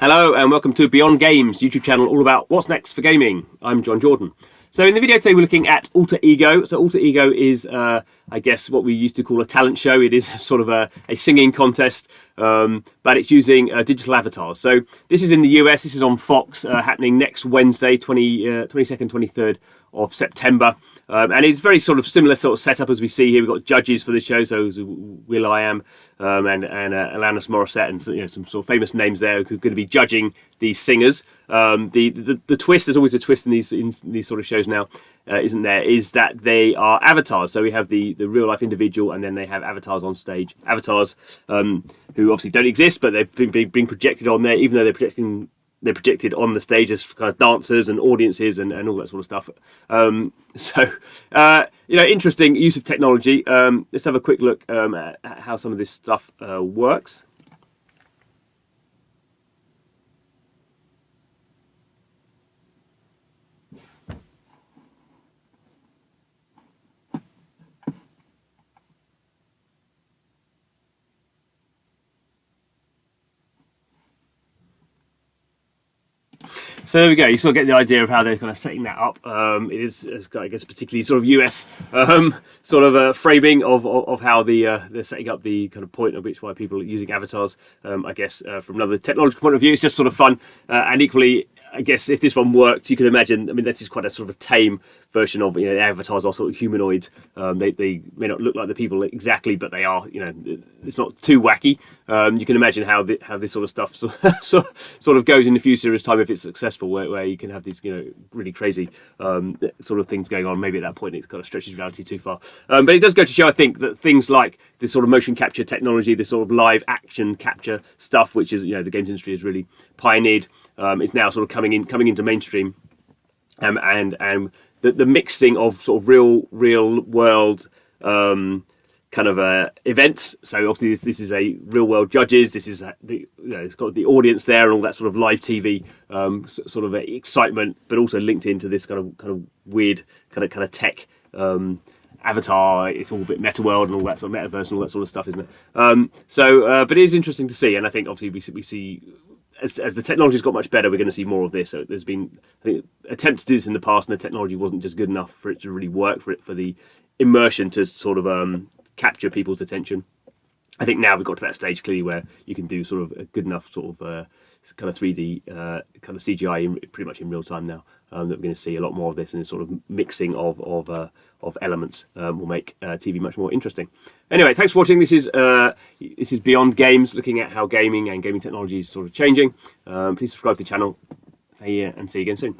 Hello and welcome to Beyond Games YouTube channel, all about what's next for gaming. I'm John Jordan. So in the video today we're looking at Alter Ego. So Alter Ego is, I guess, what we used to call a talent show. It is sort of a singing contest, but it's using digital avatars. So this is in the US. This is on Fox, happening next Wednesday, 22nd, 23rd of September. And it's very sort of similar sort of setup as we see here. We've got judges for the show, so will.i.am and Alanis Morissette, and some sort of famous names there who are going to be judging these singers. The twist, there's always a twist in these sort of shows now, isn't there? Is that they are avatars. So we have the real life individual, and then they have avatars on stage. Avatars who obviously don't exist, but they've been projected on there, even though they're projected on the stage as kind of dancers and audiences and all that sort of stuff. Interesting use of technology. Let's have a quick look at how some of this stuff works. So there we go. You sort of get the idea of how they're kind of setting that up. It is, I guess, particularly sort of US framing of how they're setting up the kind of point at which why people are using avatars. I guess from another technological point of view, it's just sort of fun. And equally, I guess if this one worked, you can imagine. I mean, this is quite a sort of a tame version of the avatars are sort of humanoid. They may not look like the people exactly, but they are. It's not too wacky. You can imagine how this sort of stuff sort of goes in a few series time if it's successful, where you can have these really crazy sort of things going on. Maybe at that point it kind of stretches reality too far, but it does go to show, I think, that things like this sort of motion capture technology, this sort of live action capture stuff, which is the games industry has really pioneered, is now sort of coming into mainstream, and the mixing of sort of real world kind of events. So obviously this is a real world judges. This is it's got the audience there and all that sort of live TV sort of excitement, but also linked into this kind of weird kind of tech avatar. It's all a bit meta world and all that sort of metaverse and all that sort of stuff, isn't it? But it is interesting to see, and I think obviously we see. As the technology's got much better, we're going to see more of this. So there's been, I think, attempts to do this in the past, and the technology wasn't just good enough for it to really work, for the immersion to sort of capture people's attention. I think now we've got to that stage clearly where you can do sort of a good enough sort of kind of 3D kind of CGI pretty much in real time now. That we're going to see a lot more of this, and this sort of mixing of elements will make TV much more interesting. Anyway, thanks for watching. This is Beyond Games, looking at how gaming and gaming technology is sort of changing. Please subscribe to the channel, and see you again soon.